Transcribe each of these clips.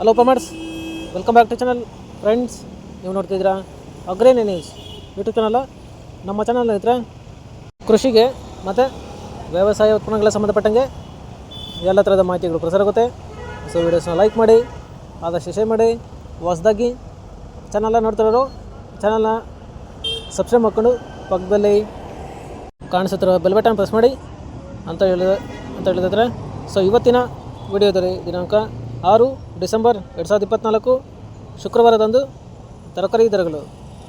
Hello farmers, welcome back to channel. Friends, ನೀವು ನೋಡ್ತಿದ್ದೀರಾ ಅಗ್ರೇನಿ ನ್ಯೂಸ್ ಯೂಟ್ಯೂಬ್ ಚಾನಲ್. ನಮ್ಮ ಚಾನಲ್ ಇದ್ದರೆ ಕೃಷಿಗೆ ಮತ್ತು ವ್ಯವಸಾಯ ಉತ್ಪನ್ನಗಳ ಸಂಬಂಧಪಟ್ಟಂಗೆ ಎಲ್ಲ ಥರದ ಮಾಹಿತಿಗಳು ಪ್ರಸಾರ ಆಗುತ್ತೆ. ಸೊ ವೀಡಿಯೋಸ್ನ ಲೈಕ್ ಮಾಡಿ, ಆದಷ್ಟು ಶೇರ್ ಮಾಡಿ. ಹೊಸದಾಗಿ ಚಾನಲ್ನ ನೋಡ್ತಿರೋರು ಚಾನಲ್ನ ಸಬ್ಸ್ಕ್ರೈಬ್ ಮಾಡ್ಕೊಂಡು ಪಕ್ಕದಲ್ಲಿ ಕಾಣಿಸುತ್ತಿರೋ ಬೆಲ್ ಬಟನ್ ಪ್ರೆಸ್ ಮಾಡಿ ಅಂತ ಹೇಳಿದ್ರೆ ಸೊ ಇವತ್ತಿನ ವಿಡಿಯೋದಲ್ಲಿ ದಿನಾಂಕ 6 ಡಿಸೆಂಬರ್ 2024 ಶುಕ್ರವಾರದಂದು ತರಕಾರಿ ದರಗಳು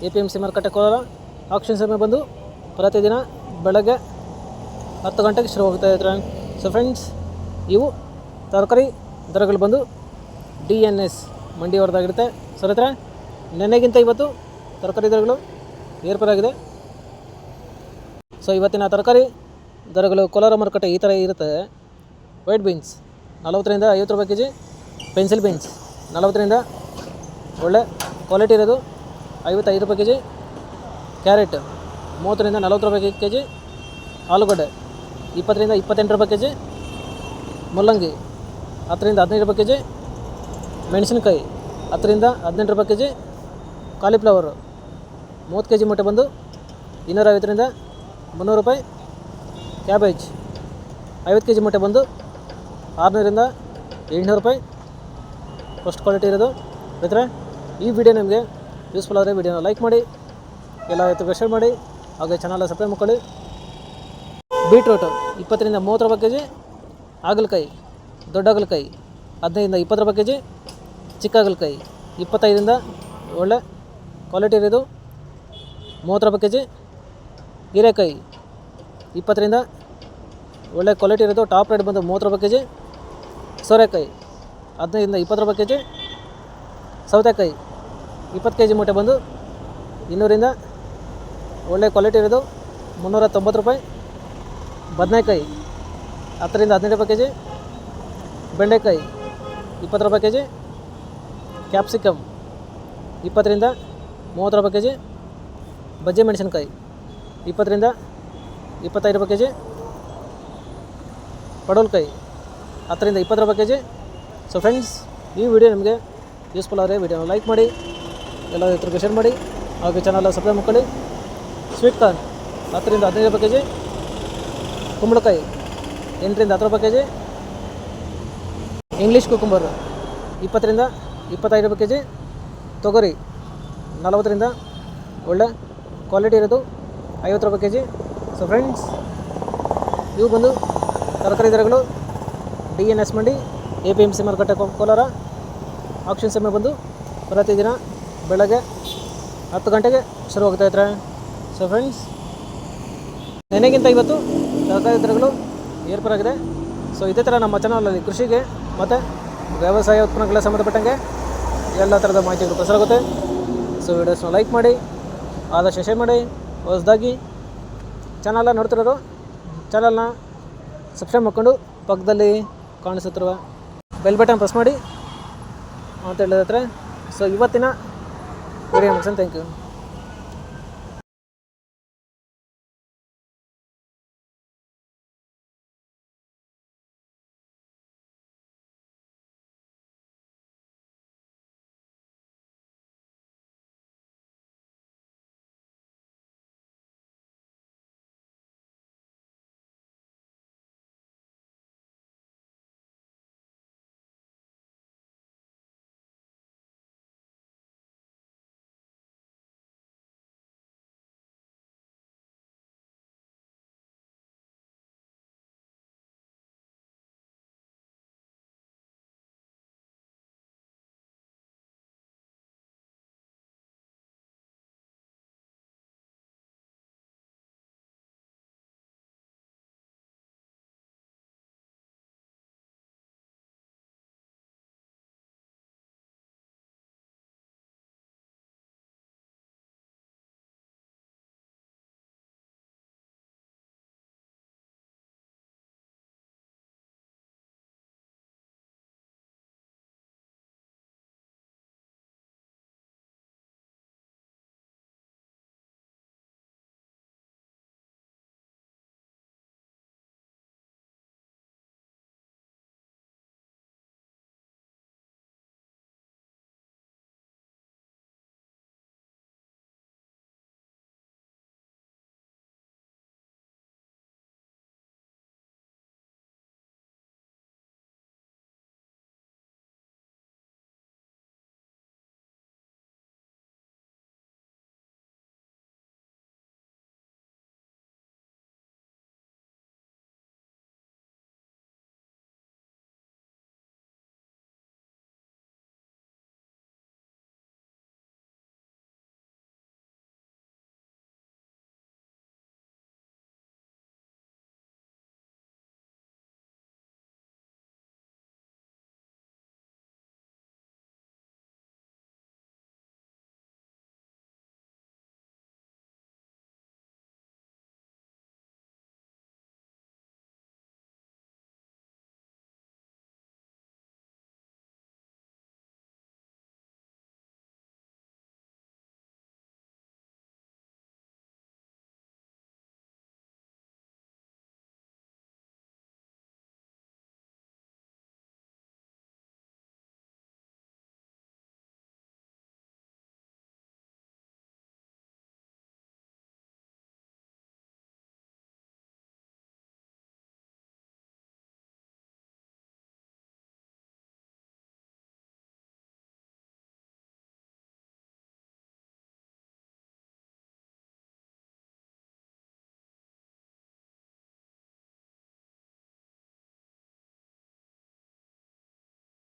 APMC ಮಾರುಕಟ್ಟೆ ಕೋಲಾರ ಆಕ್ಷನ್ ಸಮಯ ಬಂದು ಪ್ರತಿದಿನ ಬೆಳಗ್ಗೆ 10 ಗಂಟೆಗೆ ಶುರು ಹೋಗ್ತಾ ಇದ್ದಾರೆ. ಸೊ ಫ್ರೆಂಡ್ಸ್, ಇವು ತರಕಾರಿ ದರಗಳು ಬಂದು DNS ಮಂಡಿಯವರದಾಗಿರುತ್ತೆ. ಸೊ ರೈತರ, ನೆನ್ನೆಗಿಂತ ಇವತ್ತು ತರಕಾರಿ ದರಗಳು ಏರ್ಪೇರಾಗಿದೆ. ಸೊ ಇವತ್ತಿನ ತರಕಾರಿ ದರಗಳು ಕೋಲಾರ ಮಾರುಕಟ್ಟೆ ಈ ಥರ ಇರುತ್ತೆ. ವೈಟ್ ಬೀನ್ಸ್ 40ರಿಂದ 50 ರೂಪಾಯಿ ಕೆಜಿ, ಪೆನ್ಸಿಲ್ ಬೀನ್ಸ್ 40ರಿಂದ ಒಳ್ಳೆ ಕ್ವಾಲಿಟಿ ಇರೋದು 55 ರೂಪಾಯಿ ಕೆಜಿ, ಕ್ಯಾರೆಟ್ 30ರಿಂದ 40 ರೂಪಾಯಿ ಕೆಜಿ, ಆಲೂಗಡ್ಡೆ 20ರಿಂದ 28 ರೂಪಾಯಿ ಕೆಜಿ, ಮುಲ್ಲಂಗಿ 10ರಿಂದ 15 ರೂಪಾಯಿ ಕೆಜಿ, ಮೆಣಸಿನಕಾಯಿ 10ರಿಂದ 18 ರೂಪಾಯಿ ಕೆಜಿ, ಕಾಲಿಫ್ಲವರು 30 ಕೆಜಿ ಮೂಟೆ ಬಂದು 250ರಿಂದ 300 ರೂಪಾಯಿ, ಕ್ಯಾಬೇಜ್ 50 ಕೆಜಿ ಮೂಟೆ ಬಂದು 600ರಿಂದ 800 ರೂಪಾಯಿ. ಫಸ್ಟ್ ಕ್ವಾಲಿಟಿ ಇರೋದು. ರೈತರೆ, ಈ ವಿಡಿಯೋ ನಿಮಗೆ ಯೂಸ್ಫುಲ್ ಆದರೆ ವಿಡಿಯೋನ ಲೈಕ್ ಮಾಡಿ, ಎಲ್ಲ ರೈತರಿಗೆ ಶೇರ್ ಮಾಡಿ, ಹಾಗೆ ಚಾನಲ್ನ ಸಬ್ಸ್ಕ್ರೈಬ್ ಮಾಡ್ಕೊಳ್ಳಿ. ಬೀಟ್ರೂಟು 20ರಿಂದ 30 ರೂಪಾಯಿ ಕೆಜಿ, ಹಾಗಲಕಾಯಿ ದೊಡ್ಡ ಹಾಗಲಕಾಯಿ 15ರಿಂದ 20 ರೂಪಾಯಿ ಕೆಜಿ, ಚಿಕ್ಕ ಹಾಗಲಕಾಯಿ 25ರಿಂದ ಒಳ್ಳೆ ಕ್ವಾಲಿಟಿ ಇರೋದು 30 ರೂಪಾಯಿ ಕೆಜಿ, ಹೀರೆಕಾಯಿ 20ರಿಂದ ಒಳ್ಳೆ ಕ್ವಾಲಿಟಿ ಇರೋದು ಟಾಪ್ ರೇಟ್ ಬಂದು 30 ರೂಪಾಯಿ ಕೆಜಿ, ಸೋರೆಕಾಯಿ 15ರಿಂದ 20 ರೂಪಾಯಿ ಕೆಜಿ, ಸೌತೆಕಾಯಿ 20 ಕೆಜಿ ಮೂಟೆ ಬಂದು 200ರಿಂದ ಒಳ್ಳೆ ಕ್ವಾಲಿಟಿ ಇರೋದು 390 ರೂಪಾಯಿ, ಬದನೆಕಾಯಿ 10ರಿಂದ 15 ರೂಪಾಯಿ ಕೆಜಿ, ಬೆಂಡೆಕಾಯಿ 20 ರೂಪಾಯಿ ಕೆಜಿ, ಕ್ಯಾಪ್ಸಿಕಮ್ 20ರಿಂದ 30 ರೂಪಾಯಿ ಕೆಜಿ, ಬಜ್ಜಿ ಮೆಣಸಿನಕಾಯಿ 20ರಿಂದ 25 ರೂಪಾಯಿ ಕೆಜಿ, ಪಡವಲಕಾಯಿ 10ರಿಂದ 20 ರೂಪಾಯಿ ಕೆಜಿ. ಸೊ ಫ್ರೆಂಡ್ಸ್, ಈ ವಿಡಿಯೋ ನಿಮಗೆ ಯೂಸ್ಫುಲ್ ಆದರೆ ವಿಡಿಯೋನ ಲೈಕ್ ಮಾಡಿ, ಎಲ್ಲ ರೈತರಿಗೆ ಶೇರ್ ಮಾಡಿ, ಹಾಗೆ ಚಾನಲ್ ಸಬ್ಸ್ಕ್ರೈಬ್ ಮಾಡ್ಕೊಳ್ಳಿ. ಸ್ವೀಟ್ ಕಾರ್ನ್ 10ರಿಂದ 15 ರೂಪಾಯಿ ಕೆಜಿ, ಕುಂಬಳಕಾಯಿ 8ರಿಂದ 10 ರೂಪಾಯಿ ಕೆಜಿ, ಇಂಗ್ಲೀಷ್ ಕುಕುಂಬರ್ 20ರಿಂದ 25 ರೂಪಾಯಿ ಕೆಜಿ, ತೊಗರಿ 40ರಿಂದ ಒಳ್ಳೆ ಕ್ವಾಲಿಟಿ ಇರೋದು 50 ರೂಪಾಯಿ ಕೆಜಿ. ಸೊ ಫ್ರೆಂಡ್ಸ್, ಇವು ಬಂದು ತರಕಾರಿ ದರಗಳು DNS ಮಂಡಿ APMC ಮಾರುಕಟ್ಟೆ ಕೋಲಾರ ಆಕ್ಷನ್ ಸಮಯ ಬಂದು ಪ್ರತಿದಿನ ಬೆಳಗ್ಗೆ 10 ಗಂಟೆಗೆ ಶುರು ಹೋಗ್ತಾ ಇದ್ದಾರೆ. ಸೊ ಫ್ರೆಂಡ್ಸ್, ನೆನೆಗಿಂತ ಇವತ್ತು ತರಕಾರಿ ದರಗಳು ಏರ್ಪೇರಾಗಿದೆ. ಸೊ ಇದೇ ಥರ ನಮ್ಮ ಚಾನಲಲ್ಲಿ ಕೃಷಿಗೆ ಮತ್ತು ವ್ಯವಸಾಯ ಉತ್ಪನ್ನಗಳ ಸಂಬಂಧಪಟ್ಟಂಗೆ ಎಲ್ಲ ಥರದ ಮಾಹಿತಿಗಳು ಪ್ರಸಾರ ಆಗುತ್ತೆ. ಸೊ ವೀಡಿಯೋಸ್ನ ಲೈಕ್ ಮಾಡಿ, ಆದಷ್ಟು ಶೇರ್ ಮಾಡಿ. ಹೊಸದಾಗಿ ಚಾನಲ್ನ ನೋಡ್ತಿರೋರು ಚಾನಲ್ನ ಸಬ್ಸ್ಕ್ರೈಬ್ ಮಾಡ್ಕೊಂಡು ಪಕ್ಕದಲ್ಲಿ ಕಾಣಿಸುತ್ತಿರುವ ಬೆಲ್ ಬಟನ್ ಪ್ರೆಸ್ ಮಾಡಿ ಅಂತ ಹೇಳಿದ್ರೆ ಸೊ ಇವತ್ತಿನ ವಿಡಿಯೋ ಮುಗಿಸೋಣ. Thank you.